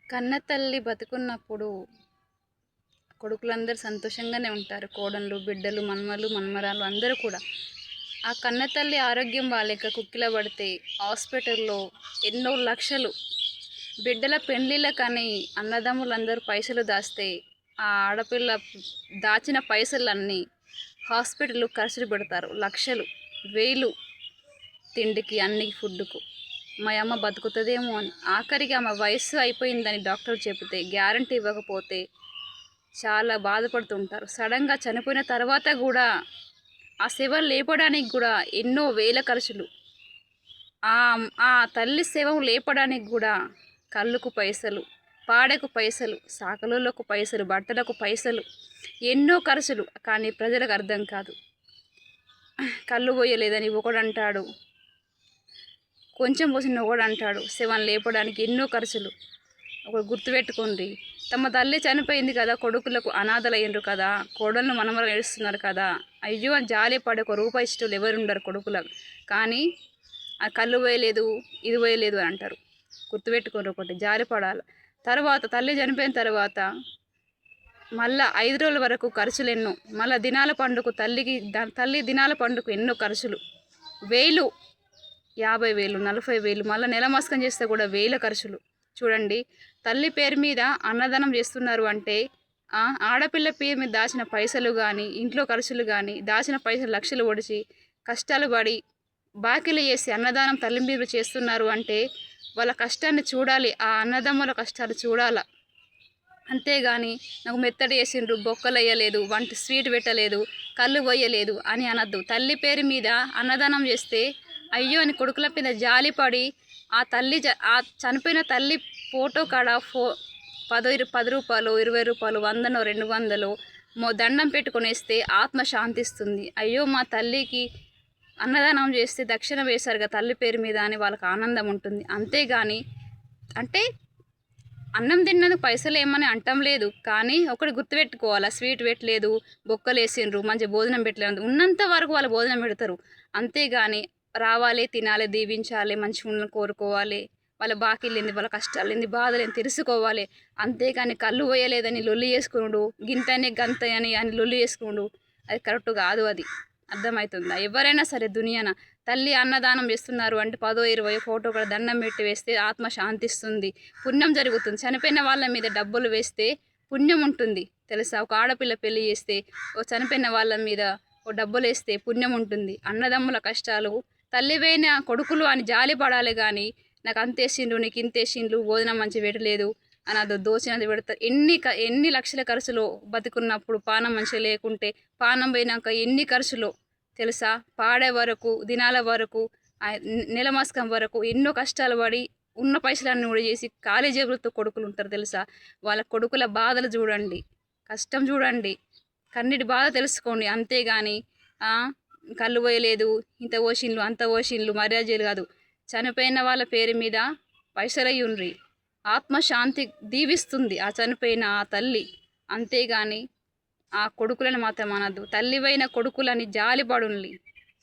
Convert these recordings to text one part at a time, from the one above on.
కన్నతల్లి బతుకున్నప్పుడు కొడుకులందరూ సంతోషంగానే ఉంటారు. కోడళ్ళు, బిడ్డలు, మన్మలు, మన్మరాలు అందరూ కూడా. ఆ కన్నతల్లి ఆరోగ్యం బాలేక కుక్కిల పడితే హాస్పిటల్లో ఎన్నో లక్షలు బిడ్డల పెళ్ళిళ్ళకని అన్నదమ్ములందరూ పైసలు దాస్తే ఆ ఆడపిల్ల దాచిన పైసలన్నీ హాస్పిటల్ ఖర్చులు పెడతారు. లక్షలు, వేలు తిండికి, అన్ని ఫుడ్కు. మా అమ్మ బతుకుతుందేమో అని. ఆఖరికి ఆమె వయస్సు అయిపోయిందని డాక్టర్ చెబితే గ్యారంటీ ఇవ్వకపోతే చాలా బాధపడుతుంటారు. సడన్గా చనిపోయిన తర్వాత కూడా ఆ శవం లేపడానికి కూడా ఎన్నో వేల ఖర్చులు. ఆ తల్లి శవం లేపడానికి కూడా కళ్ళుకు పైసలు, పాడకు పైసలు, సాకలోళ్ళకు పైసలు, బట్టలకు పైసలు, ఎన్నో ఖర్చులు. కానీ ప్రజలకు అర్థం కాదు. కళ్ళు పోయలేదని ఒకడు అంటాడు, కొంచెం పోసిన ఒకడు అంటాడు. శవం లేపడానికి ఎన్నో ఖర్చులు. ఒకటి గుర్తుపెట్టుకోండి, తమ తల్లి చనిపోయింది కదా, కొడుకులకు అనాథలయ్యారు కదా, కోడళ్ళు మనమలు ఏడుస్తున్నారు కదా, అయ్యో అని జాలి పడే ఒక రూపాయి ఇష్టలు ఎవరు ఉండరు కొడుకులకు. కానీ ఆ కళ్ళు పోయలేదు, ఇది పోయలేదు అని అంటారు. గుర్తుపెట్టుకోండి, ఒకటి జాలి పడాలి. తర్వాత తల్లి చనిపోయిన తర్వాత మళ్ళీ 5 రోజుల వరకు ఖర్చులు ఎన్నో. మళ్ళీ దినాల పండుగ తల్లి దినాల పండుగ ఎన్నో ఖర్చులు, వేలు, 50,000, 40,000. మళ్ళీ నెల మస్కం చేస్తే కూడా వేల ఖర్చులు. చూడండి, తల్లి పేరు మీద అన్నదానం చేస్తున్నారు అంటే ఆడపిల్ల పేరు మీద దాచిన పైసలు కానీ, ఇంట్లో ఖర్చులు కానీ, దాచిన పైసలు లక్షలు ఒడిచి కష్టాలు పడి బాకీలు చేసి అన్నదానం తల్లి మీద చేస్తున్నారు అంటే వాళ్ళ కష్టాన్ని చూడాలి, ఆ అన్నదమ్ముల కష్టాలు చూడాల. అంతేగాని నాకు మెత్తడి వేసిండ్రు, బొక్కలు వేయలేదు, వంటి స్వీట్ పెట్టలేదు, కళ్ళు పోయలేదు అని అనద్దు. తల్లి పేరు మీద అన్నదానం చేస్తే అయ్యో అని కొడుకుల మీద జాలిపడి ఆ చనిపోయిన తల్లి ఫోటో కాడ 10 రూపాయలు, 20 రూపాయలు, 100, 200 దండం పెట్టుకునేస్తే ఆత్మ శాంతిస్తుంది. అయ్యో మా తల్లికి అన్నదానం చేస్తే దక్షిణ వేశారుగా తల్లి పేరు మీద అని వాళ్ళకి ఆనందం ఉంటుంది. అంతేగాని అంటే అన్నం తిన్నందుకు పైసలు ఏమని అంటం లేదు. కానీ ఒకటి గుర్తుపెట్టుకోవాలి, స్వీట్ పెట్టలేదు, బొక్కలు వేసిండ్రు, మంచి భోజనం పెట్టలేదు, ఉన్నంత వరకు వాళ్ళు భోజనం పెడతారు. అంతేగాని రావాలి, తినాలి, దీవించాలి, మంచిగా కోరుకోవాలి, వాళ్ళ బాకీలేంది, వాళ్ళ కష్టాలేంది, బాధలేంది తెలుసుకోవాలి. అంతేగాని కళ్ళు పోయలేదని లొల్లి చేసుకున్నాడు, గింతని గంతని అని లొల్లి చేసుకున్నాడు, అది కరెక్ట్ కాదు. అది అర్థమవుతుందా? ఎవరైనా సరే దునియాన తల్లి అన్నదానం చేస్తున్నారు అంటే 10, 20 ఫోటో కూడా దండం పెట్టి వేస్తే ఆత్మ శాంతిస్తుంది, పుణ్యం జరుగుతుంది. చనిపోయిన వాళ్ళ మీద డబ్బులు వేస్తే పుణ్యం ఉంటుంది తెలుసా? ఒక ఆడపిల్ల పెళ్లి చేస్తే చనిపోయిన వాళ్ళ మీద డబ్బులు వేస్తే పుణ్యం ఉంటుంది. అన్నదమ్ముల కష్టాలు తల్లివైన కొడుకులు అని జాలి పడాలి. కానీ నాకు అంతేసిండ్రు, నీకు ఇంతేసిండ్రు, భోజనం మంచి పెట్టలేదు అని అది దోచినది పెడతారు. ఎన్ని లక్షల ఖర్చులో బతుకున్నప్పుడు పానం మంచిగా లేకుంటే, పానం పోయినాక ఎన్ని ఖర్చులో తెలుసా? పాడే వరకు, దినాల వరకు, నెల మాసకం వరకు ఎన్నో కష్టాలు పడి ఉన్న పైసలన్నీ కూడా చేసి ఖాళీ జేబులతో కొడుకులు ఉంటారు తెలుసా? వాళ్ళ కొడుకుల బాధలు చూడండి, కష్టం చూడండి, కన్నిటి బాధ తెలుసుకోండి. అంతేగాని కళ్ళు పోయలేదు, ఇంత ఓషిన్లు, అంత ఓషిన్లు, మర్యాదలు కాదు. చనిపోయిన వాళ్ళ పేరు మీద పైసలయ్యుండ్రి, ఆత్మశాంతి దీవిస్తుంది ఆ చనిపోయిన ఆ తల్లి. అంతేగాని ఆ కొడుకులను మాత్రం అనద్దు. తల్లివైన కొడుకులని జాలిపడుండి,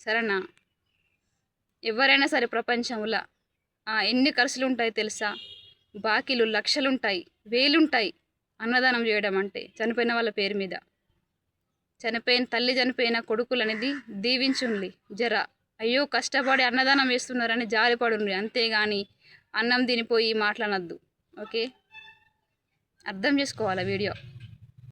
సరేనా? ఎవరైనా సరే ప్రపంచంలో ఎన్ని ఖర్చులు ఉంటాయి తెలుసా? బాకీలు లక్షలుంటాయి, వేలుంటాయి అన్నదానం చేయడం అంటే చనిపోయిన వాళ్ళ పేరు మీద. చనిపోయిన కొడుకులనేది దీవించుండి జర. అయ్యో కష్టపడి అన్నదానం వేస్తున్నారని జాలిపడుండి, అంతేగాని అన్నం తినిపోయి మాట్లాడద్దు. ఓకే, అర్థం చేసుకోవాలి వీడియో.